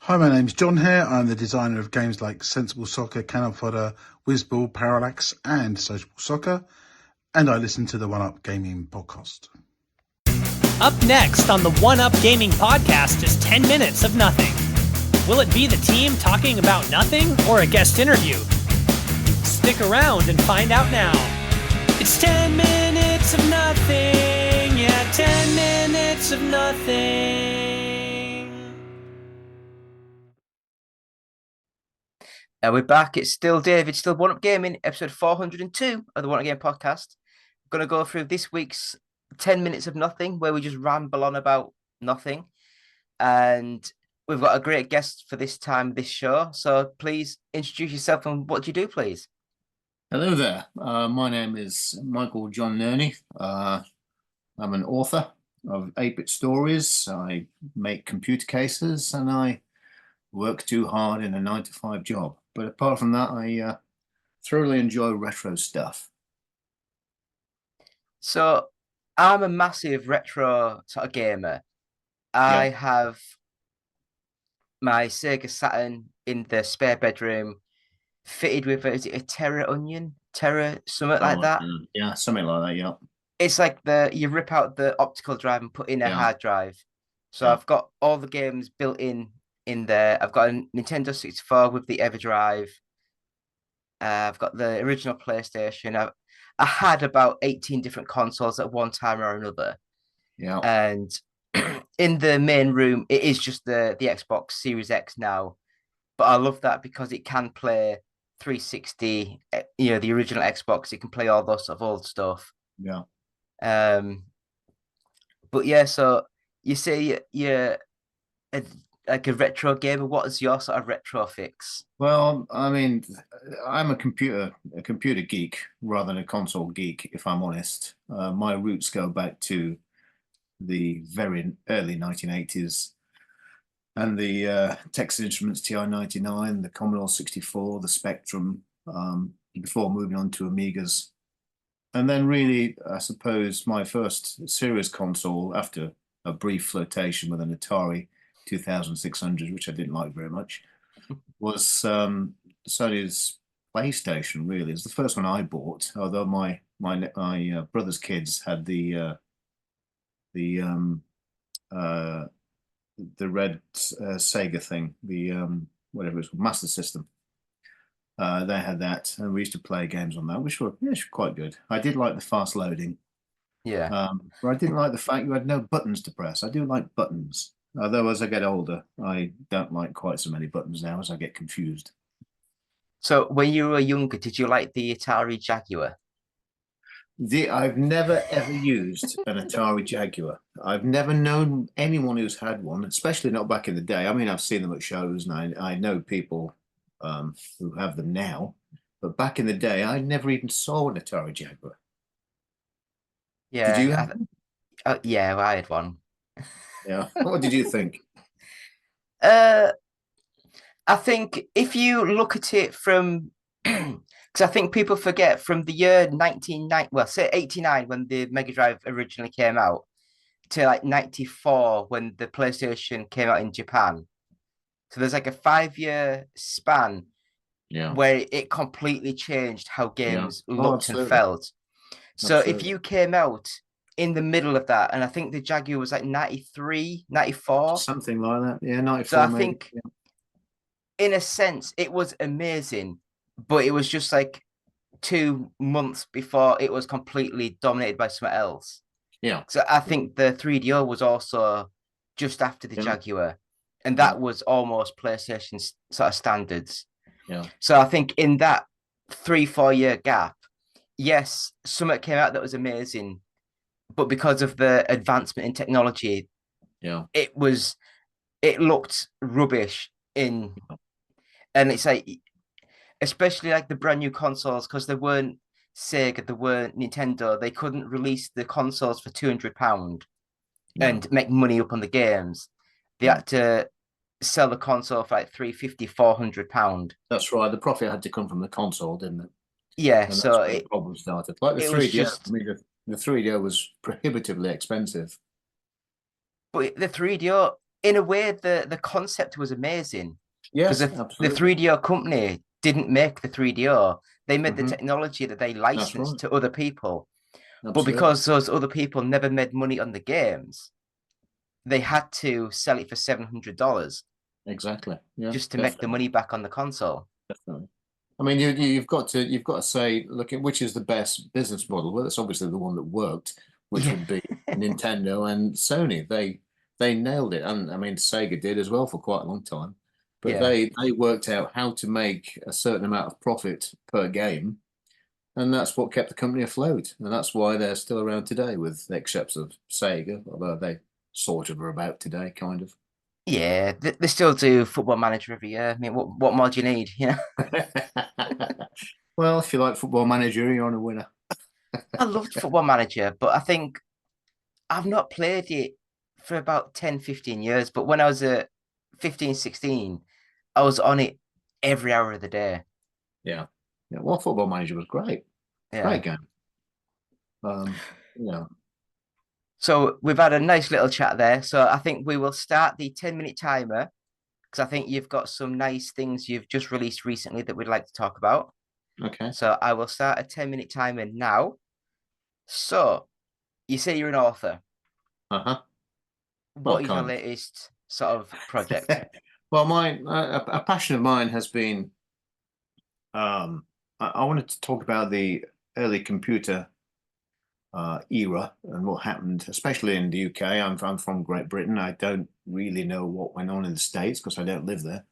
Hi, my name's John here. I'm the designer of games like Sensible Soccer, Cannon Fodder, Whizball, Parallax, and Sociable Soccer, and I listen to the One Up Gaming podcast. Up next on the One Up Gaming podcast is 10 minutes of nothing. Will it be the team talking about nothing or a guest interview? Stick around and find out now. It's 10 minutes of nothing. Yeah, 10 minutes of nothing. We're back. It's still David, still One Up Gaming, episode 402 of the One Up Gaming podcast. I'm going to go through this week's 10 minutes of nothing, where we just ramble on about nothing. And we've got a great guest for this time, this show. So please introduce yourself and what do you do, please? Hello there. My name is Michael John Nerney. I'm an author of 8-bit stories. I make computer cases and I work too hard in a 9-to-5 job. But apart from that, I thoroughly enjoy retro stuff. So I'm a massive retro sort of gamer. I have my Sega Saturn in the spare bedroom, fitted with is it a Terra Onion? Terra, something like that? Yeah, something like that, yeah. It's like you rip out the optical drive and put in a hard drive. So Yeah. I've got all the games built in there. I've got a Nintendo 64 with the EverDrive. I've got the original PlayStation. I had about 18 different consoles at one time or another. Yeah. And in the main room, it is just the Xbox Series X now. But I love that because it can play 360, the original Xbox. It can play all those sort of old stuff. Yeah. But yeah, so you say you're like a retro gamer. What is your sort of retro fix? Well, I mean, I'm a computer geek rather than a console geek, if I'm honest. My roots go back to the very early 1980s and the Texas Instruments TI-99, the Commodore 64, the Spectrum, before moving on to Amigas. And then really, I suppose, my first serious console, after a brief flirtation with an Atari 2600, which I didn't like very much, was Sony's PlayStation, really. It's the first one I bought, although my brother's kids had the red Sega thing, the whatever it was, Master System. They had that, and we used to play games on that, which were quite good. I did like the fast loading. Yeah. But I didn't like the fact you had no buttons to press. I do like buttons. Although as I get older, I don't like quite so many buttons now as I get confused. So when you were younger, did you like the Atari Jaguar? I've never ever used an Atari Jaguar. I've never known anyone who's had one, especially not back in the day. I mean, I've seen them at shows, and I know people who have them now. But back in the day, I never even saw an Atari Jaguar. Yeah. Did you have one? Yeah, I had one. Yeah. What did you think? I think if you look at it from, because I think people forget from the year 1990, well, say 89 when the Mega Drive originally came out, to like 94 when the PlayStation came out in Japan. So there's like a 5-year span where it completely changed how games looked and felt. So if you came out in the middle of that, and I think the Jaguar was like 93, 94. Something like that. Yeah, 94 So I maybe. think in a sense it was amazing, but it was just like 2 months before it was completely dominated by something else. Yeah. So I think the 3DO was also just after the Jaguar, and that was almost PlayStation sort of standards. Yeah. So I think in that 3-4 year gap, yes, something came out that was amazing, but because of the advancement in technology, it looked rubbish and it's like, especially like the brand new consoles, because there weren't Sega, there weren't Nintendo, they couldn't release the consoles for £200 and make money up on the games. They had to sell the console for like £350, £400. That's right. The profit had to come from the console, didn't it? Yeah, and so the problem started. Like the 3DO, I mean, the 3DO was prohibitively expensive. But the 3DO, in a way, the concept was amazing because Yes, the absolutely. 3DO company didn't make the 3DO. They made the Hmm. technology that they That's licensed right. to other people. But Absolutely. because those other people never made money on the games, they had to sell it for $700 Exactly. Yeah, just to make the definitely. money back on the console. Definitely. I mean, you've got to say, look at which is the best business model. Well, it's obviously the one that worked, which Yeah, would be Nintendo and Sony. They nailed it, and I mean Sega did as well for quite a long time. But yeah. they worked out how to make a certain amount of profit per game, and that's what kept the company afloat. And that's why they're still around today, with the exception of Sega, although they sort of are about today, kind of. Yeah, they still do Football Manager every year. I mean, what more do you need? You know, Well, if you like Football Manager, you're on a winner. I loved Football Manager, but I think I've not played it for about 10, 15 years. But when I was at 15, 16, I was on it every hour of the day. Yeah. Yeah. Well, Football Manager was great. Yeah. Great game. Um, yeah. So we've had a nice little chat there. So I think we will start the 10-minute timer because I think you've got some nice things you've just released recently that we'd like to talk about. Okay. So I will start a 10-minute timer now. So you say you're an author. Uh-huh. Well, What is your kind latest sort of project? of. Well, a passion of mine has been I wanted to talk about the early computer era and what happened, especially in the UK. I'm from Great Britain. I don't really know what went on in the States because I don't live there.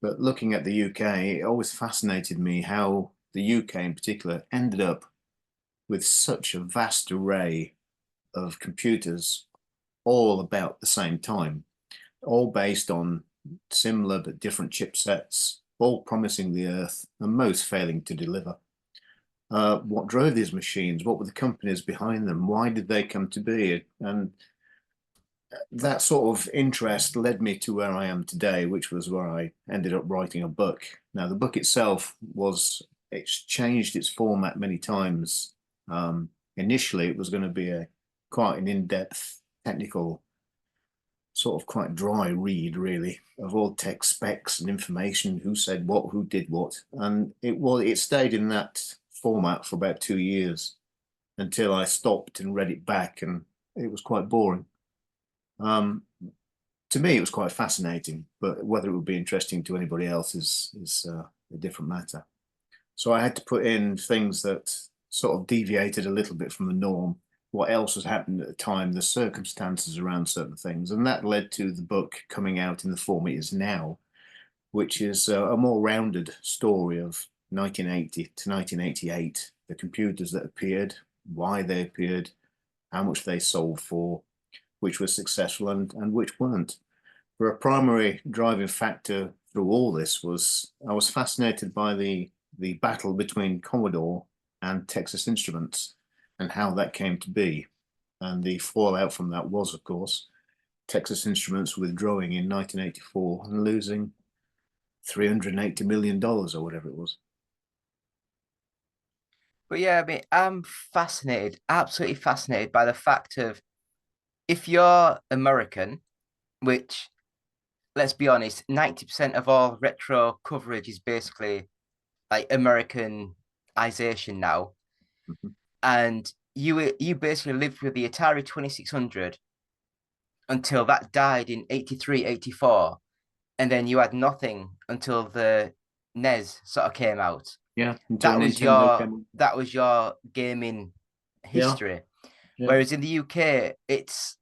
But looking at the UK, it always fascinated me how the UK in particular ended up with such a vast array of computers all about the same time, all based on similar but different chipsets, all promising the earth and most failing to deliver. What drove these machines? What were the companies behind them? Why did they come to be? And that sort of interest led me to where I am today, which was where I ended up writing a book. Now, the book itself it's changed its format many times. Initially, it was going to be quite an in-depth technical, sort of quite dry read, really, of all tech specs and information, who said what, who did what. And it stayed in that format for about 2 years until I stopped and read it back, and it was quite boring. Um, to me, it was quite fascinating, but whether it would be interesting to anybody else is a different matter. So I had to put in things that sort of deviated a little bit from the norm, what else was happening at the time, the circumstances around certain things, and that led to the book coming out in the form it is now, which is a more rounded story of 1980 to 1988, the computers that appeared, why they appeared, how much they sold for, which were successful and which weren't. But a primary driving factor through all this was I was fascinated by the battle between Commodore and Texas Instruments and how that came to be. And the fallout from that was, of course, Texas Instruments withdrawing in 1984 and losing $380 million or whatever it was. But yeah, I mean, I'm fascinated, absolutely fascinated by the fact of if you're American, which let's be honest, 90% of all retro coverage is basically like Americanization now. Mhm. And you basically lived with the Atari 2600 until that died in 83, 84. And then you had nothing until the NES sort of came out. Yeah, until That was Nintendo your came. that was your gaming Yeah, history. yeah, Whereas in the UK, it's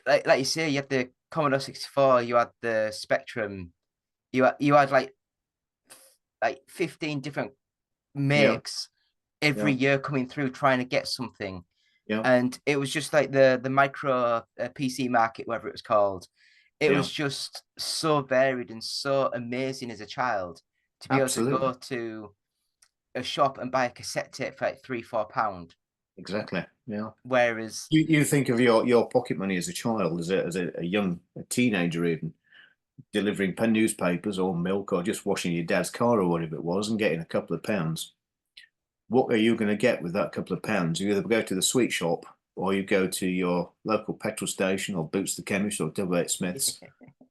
like you say, you had the Commodore 64, you had the Spectrum, you had like 15 different yeah, makes every yeah, year coming through trying to get something. yeah, And it was just like the micro PC market, whatever it was called. It yeah. was just so varied and so amazing as a child to be able to Absolutely. go to a shop and buy a cassette tape for like £3, £4. Exactly. Yeah. Whereas, You think of your pocket money as a child, as a young a teenager even, delivering pen newspapers or milk or just washing your dad's car or whatever it was and getting a couple of pounds. What are you going to get with that couple of pounds? You either go to the sweet shop or you go to your local petrol station or Boots the Chemist or Double Eight Smiths,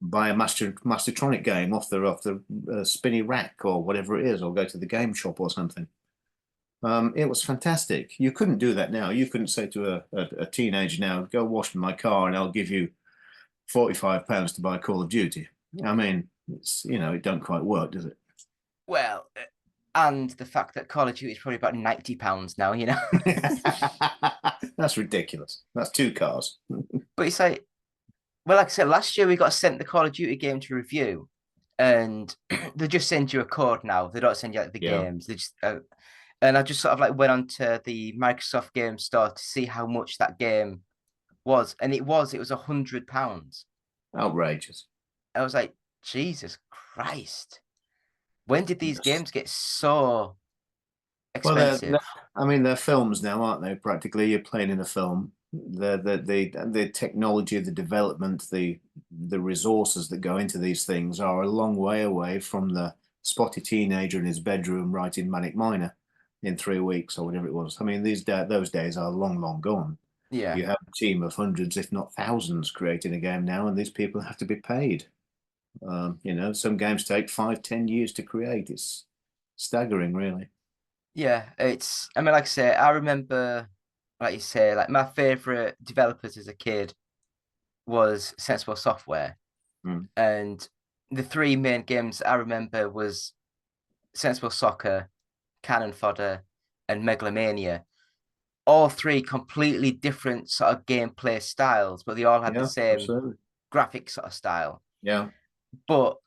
buy a Mastertronic game off the spinny rack or whatever it is, or go to the game shop or something. It was fantastic. You couldn't do that now. You couldn't say to a teenager now, go wash my car and I'll give you £45 to buy Call of Duty. I mean, it's, it don't quite work, does it? Well, and the fact that Call of Duty is probably about £90 now, That's ridiculous. That's 2 cars. But it's like, well, like I said, last year we got sent the Call of Duty game to review, and they just send you a code now. They don't send you the games. They just and I just sort of like went onto the Microsoft Game Store to see how much that game was, and it was £100. Outrageous. I was like, Jesus Christ. When did these games get so expensive? Well, they're films now, aren't they? Practically, you're playing in a film. The technology, the development, the resources that go into these things are a long way away from the spotty teenager in his bedroom writing Manic Miner in 3 weeks or whatever it was. I mean, those days are long, long gone. Yeah. You have a team of hundreds, if not thousands, creating a game now, and these people have to be paid. Some games take 5-10 years to create. It's staggering, really. Yeah, I mean, like I say, I remember, like you say, like my favorite developers as a kid was Sensible Software. And the 3 main games I remember was Sensible Soccer, Cannon Fodder, and Megalomania. All 3 completely different sort of gameplay styles, but they all had the same graphic sort of style. Yeah. But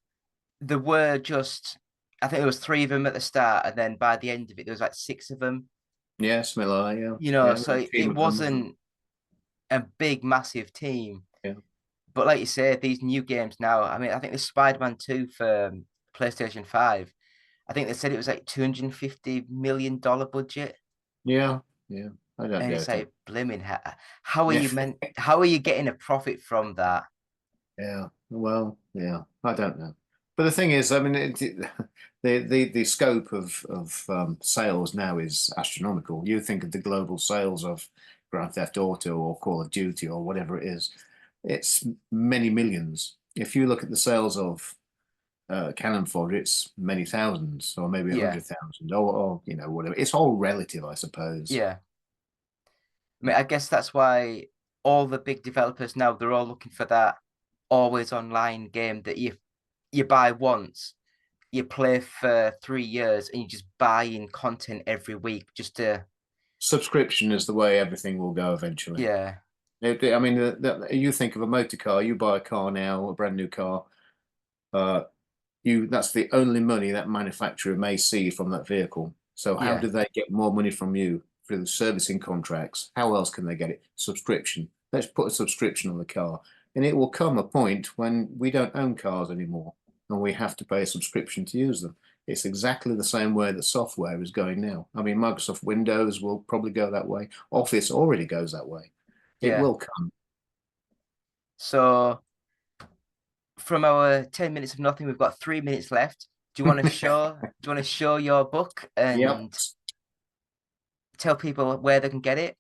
there were I think there was 3 of them at the start, and then by the end of it, there was like 6 of them. Yeah, something like that, yeah. So it wasn't a big, massive team. Yeah. But like you say, these new games now, I mean, I think the Spider-Man 2 for PlayStation 5, I think they said it was like $250 million budget. Yeah. I don't And know. it's like, blimmin', how are you getting a profit from that? Yeah, well, yeah, I don't know. But the thing is, I mean, the scope of sales now is astronomical. You think of the global sales of Grand Theft Auto or Call of Duty or whatever it is, it's many millions. If you look at the sales of Cannon Fodder, it's many thousands, or maybe 100,000, or whatever. It's all relative, I suppose. Yeah. I mean, I guess that's why all the big developers now, they're all looking for that always online game that you buy once, you play for 3 years, and you just buy in content every week just to. Subscription is the way everything will go eventually. Yeah. I mean, you think of a motor car, you buy a car now, a brand new car, that's the only money that manufacturer may see from that vehicle. So how do they get more money from you through the servicing contracts? How else can they get it? Subscription. Let's put a subscription on the car. And it will come a point when we don't own cars anymore and we have to pay a subscription to use them. It's exactly the same way that software is going now. I mean, Microsoft Windows will probably go that way. Office already goes that way. It will come. So from our 10 minutes of nothing, we've got 3 minutes left. Do you want to show your book and tell people where they can get it?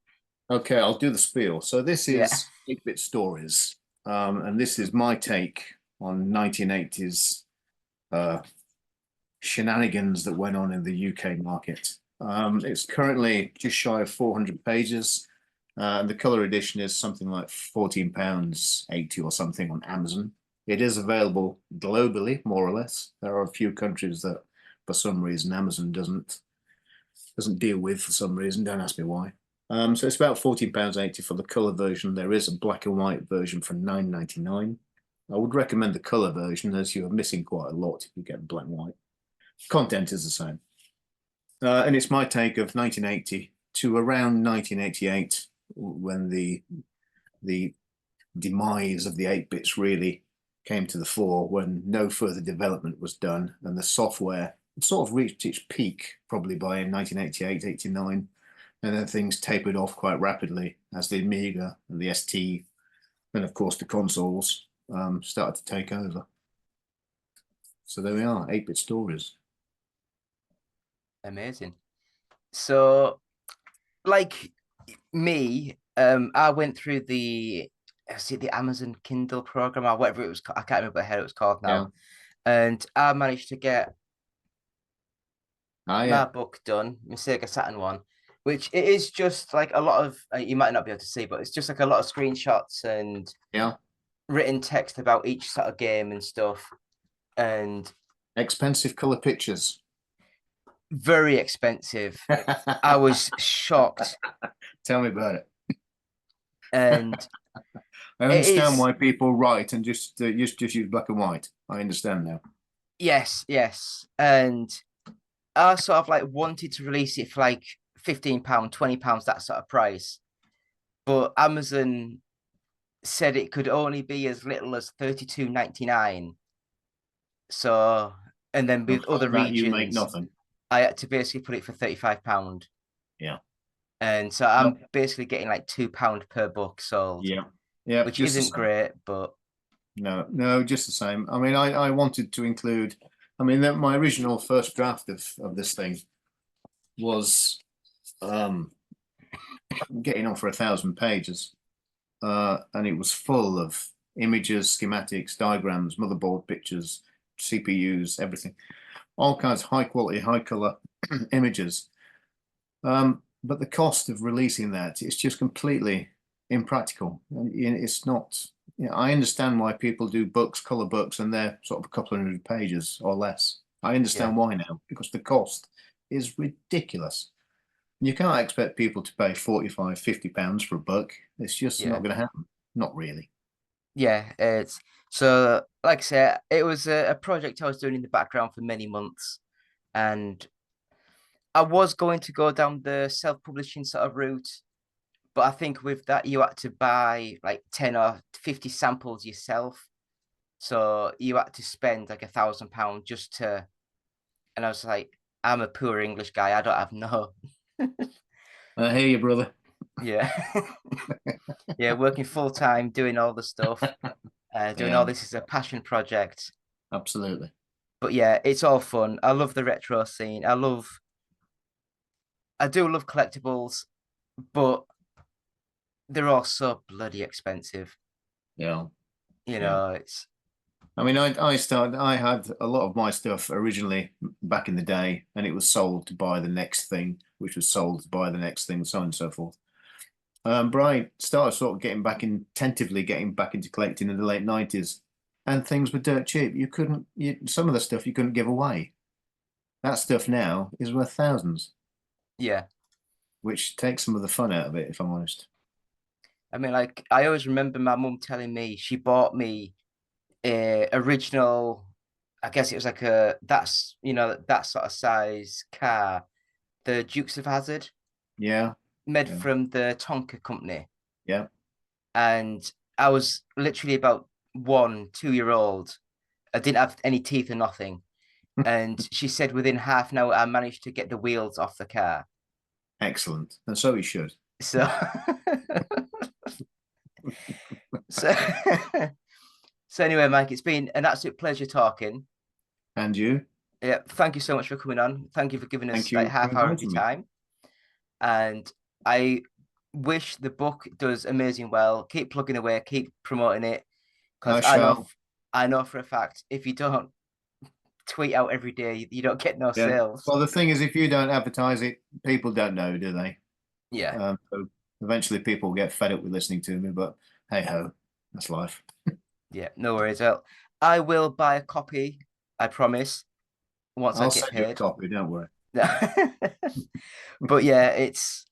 Okay, I'll do the spiel. So this is 8-Bit Stories. And this is my take on 1980s shenanigans that went on in the UK market. It's currently just shy of 400 pages. The color edition is something like £14.80 or something on Amazon. It is available globally, more or less. There are a few countries that, for some reason, Amazon doesn't deal with for some reason. Don't ask me why. So it's about £14.80 for the color version. There is a black and white version for £9.99. I would recommend the color version, as you are missing quite a lot if you get black and white. Content is the same. And it's my take of 1980 to around 1988, when the demise of the 8-bits really came to the fore, when no further development was done and the software sort of reached its peak probably by 1988, 89. And then things tapered off quite rapidly as the Amiga and the ST, and of course the consoles started to take over. So there we are, 8-Bit Stories. Amazing. So, like me, I went through the is it the Amazon Kindle program or whatever it was. I can't remember how it was called Yeah. now. And I managed to get Ah, my yeah. book done, my Sega Saturn one, which it is just like a lot of you might not be able to see, but it's just like a lot of screenshots and Yeah. written text about each sort of game and stuff, and Expensive color pictures. very expensive. I was shocked, Tell me about it. and I it understand is why people write and just use black and white. I understand now. yes, and I sort of like wanted to release it for like £15, £20, that sort of price, but Amazon said it could only be as little as 32.99. So, and then And with from other that, you make regions, nothing. I had to basically put it for £35. Yeah. And so I'm basically getting like £2 per book sold, Yeah. Yeah. which Just the isn't same. great, but No, just the same. I mean, I wanted to include, I mean, my original first draft of this thing was getting on for 1,000 pages. And it was full of images, schematics, diagrams, motherboard pictures, CPUs, everything, all kinds of high quality, high color images. But the cost of releasing that is just completely impractical. It's not. I understand why people do books, color books, and they're sort of a couple of hundred pages or less. I yeah, understand why now, because the cost is ridiculous. You can't expect people to pay 45, £50 for a book. It's just not yeah, going to happen. Not really. yeah. It's so, like I said, it was a project I was doing in the background for many months, and I was going to go down the self-publishing sort of route, but I think with that you had to buy like 10 or 50 samples yourself. So you had to spend like £1,000 just to, and I was like, I'm a poor English guy. I don't have no, I hear you, brother. yeah, yeah, working full time, doing all the stuff, doing Yeah, all this is a passion project. absolutely. But yeah, it's all fun. I love the retro scene. I do love collectibles, but they're all so bloody expensive. Yeah, You yeah. know, it's I mean, I had a lot of my stuff originally back in the day, and it was sold to buy the next thing, which was sold to buy the next thing, so on and so forth. But I started sort of tentatively getting back into collecting in the late 90s, and things were dirt cheap. Some of the stuff you couldn't give away. That stuff now is worth thousands, yeah. which takes some of the fun out of it, if I'm honest. I mean, like I always remember my mum telling me she bought me a original. I guess it was like that sort of size car, the Dukes of Hazzard, Yeah, made yeah, from the Tonka company, yeah. and I was literally about 2 year old. I didn't have any teeth or nothing, and she said within half an hour I managed to get the wheels off the car. Excellent. And so he should. So, so, so anyway, Mike, it's been an absolute pleasure talking. And you, Yeah, thank you so much for coming on. Thank you for giving thank us like you for half hour of your inviting me. time. And I wish the book does amazing well. Keep plugging away, keep promoting it, because I shall. I know for a fact if you don't tweet out every day, you don't get no Yeah. sales. Well, the thing is, if you don't advertise it, people don't know, do they? Yeah, So eventually people will get fed up with listening to me, but hey ho, that's life. yeah, no worries. Well, I will buy a copy. I promise. Once I I'll get send you a paid. copy, don't worry. But yeah, it's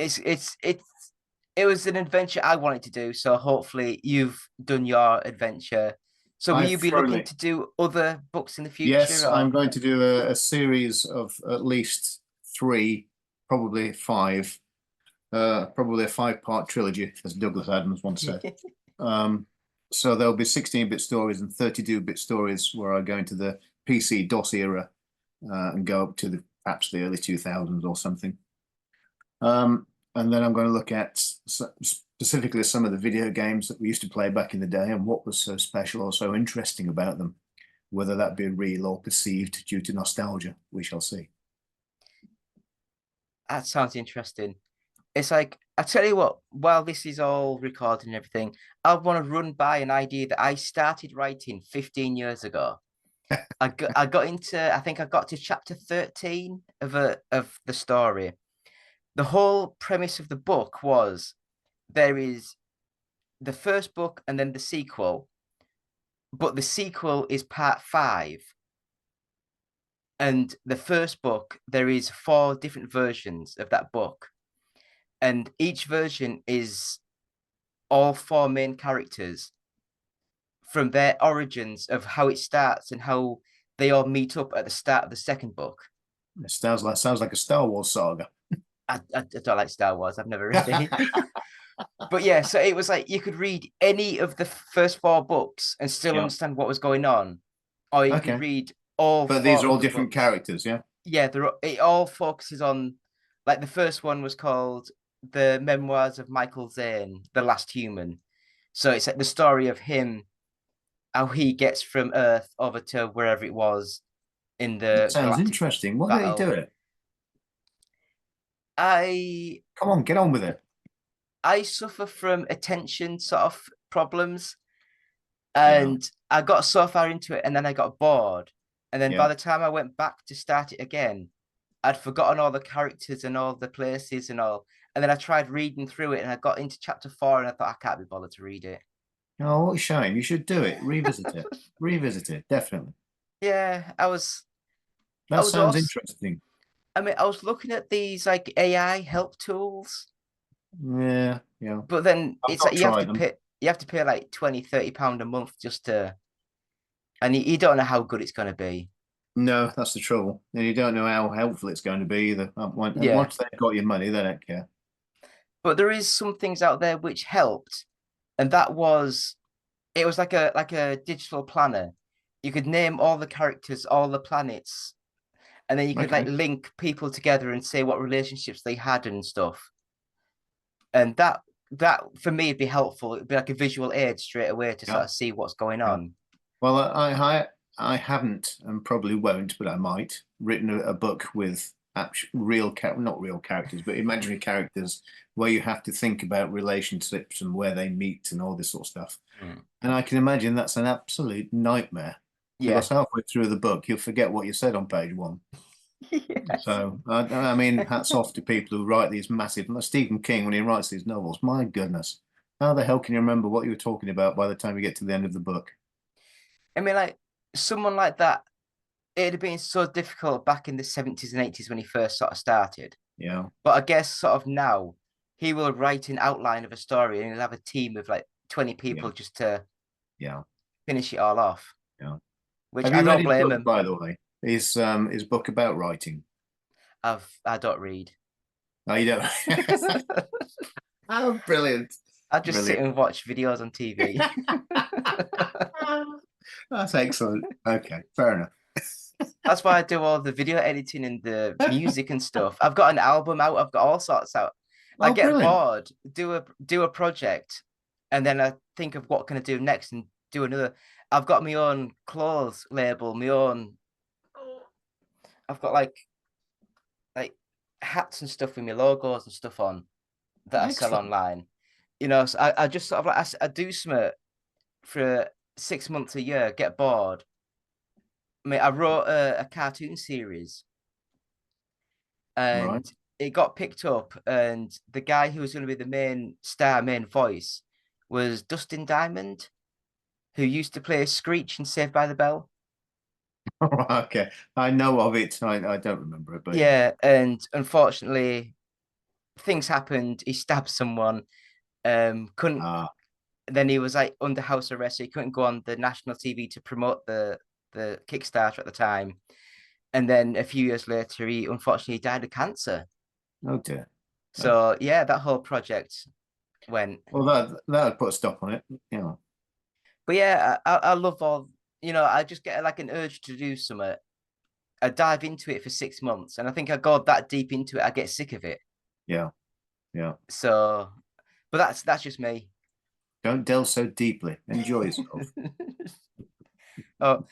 it was an adventure I wanted to do. So hopefully you've done your adventure. So will I you be looking thoroughly, to do other books in the future yes, or I'm going to do a series of at least three, probably five, probably a 5-part trilogy, as Douglas Adams once said. So there'll be 16-bit stories and 32-bit stories where I go into the PC DOS era and go up to perhaps the early 2000s or something. And then I'm going to look at specifically some of the video games that we used to play back in the day and what was so special or so interesting about them, whether that be real or perceived due to nostalgia. We shall see. that sounds interesting. It's like, I tell you what, while this is all recorded and everything, I want to run by an idea that I started writing 15 years ago. I got into, I think I got to chapter 13 of the story. The whole premise of the book was there is the first book and then the sequel, but the sequel is part 5. And the first book, there is 4 different versions of that book. And each version is all 4 main characters from their origins of how it starts and how they all meet up at the start of the second book. It sounds like a Star Wars saga. I don't like Star Wars. I've never read it. But yeah, so it was like you could read any of the first 4 books and still Yeah. understand what was going on, or you Okay. could read all. But 4 these are all of the different books. characters, yeah? Yeah, it all focuses on, like the first one was called The Memoirs of Michael Zane, The Last Human. So it's like the story of him, how he gets from Earth over to wherever it was in That the sounds galactic interesting. Why don't you do battle. it? I Come on, get on with it. I suffer from attention sort of problems, Yeah. and I got so far into it and then I got bored. And then by Yeah. the time I went back to start it again, I'd forgotten all the characters and all the places and all. And then I tried reading through it and I got into chapter 4 and I thought I can't be bothered to read it. Oh, what a shame. You should do it. Revisit it. Revisit it, definitely. Yeah, I was That sounds also, interesting. I mean, I was looking at these like AI help tools, Yeah, yeah. but then I've it's not like tried them. you have to pay like 20-30 pound a month just to, and you don't know how good it's going to be. No, that's the trouble. And you don't know how helpful it's going to be either. And Yeah, once they've got your money, they don't care. but there is some things out there which helped, and that was, it was like a digital planner. You could name all the characters, all the planets, and then you could like Okay. link people together and say what relationships they had and stuff. And that for me would be helpful. It'd be like a visual aid straight away to Yeah, sort of see what's going yeah. on. Well, I haven't and probably won't, but I might, written a book with not real characters, but imaginary characters where you have to think about relationships and where they meet and all this sort of stuff. And I can imagine that's an absolute nightmare Yeah. because halfway through the book, you'll forget what you said on page 1. Yes. So, I mean, hats off to people who write these massive, like Stephen King, when he writes these novels, my goodness, how the hell can you remember what you were talking about by the time you get to the end of the book? I mean, like someone like that, it'd have been so difficult back in the 70s and 80s when he first sort of started. Yeah, But I guess sort of now he will write an outline of a story and he'll have a team of like 20 people yeah, just to yeah, finish it all off. yeah. Which Have I you read don't his blame book, him. by the way? His book about writing. I don't read. Oh, you don't? Oh, brilliant. I just sit Brilliant. and watch videos on TV. That's excellent. Okay, fair enough. That's why I do all the video editing and the music and stuff. I've got an album out. I've got all sorts out. I Oh, get brilliant. bored, do a project, and then I think of what can I do next and do another. I've got my own clothes label, my own. I've got like hats and stuff with my logos and stuff on that I sell Excellent. online. You know, so I just sort of like I do something for 6 months a year, get bored. I mean, I wrote a cartoon series Right. and it got picked up, and the guy who was going to be the main star, main voice, was Dustin Diamond, who used to play Screech in Saved by the Bell. Okay. I know of it. I don't remember it, but yeah. Yeah, and unfortunately, things happened. He stabbed someone. Couldn't. Ah, Then he was like under house arrest, so he couldn't go on the national TV to promote the Kickstarter at the time. And then a few years later, he unfortunately died of cancer. oh dear. So yeah, that whole project went. Well, that would put a stop on it. You know. But yeah, I love all. You know, I just get like an urge to do something. I dive into it for 6 months, and I think I go that deep into it, I get sick of it. Yeah. Yeah. So, but that's just me. Don't delve so deeply. Enjoy yourself. Oh,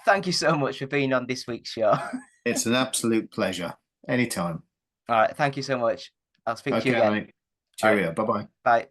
thank you so much for being on this week's show. It's an absolute pleasure. Anytime. All right, thank you so much. I'll speak to you Okay, again. mate. All right. Cheerio. Bye bye. Bye.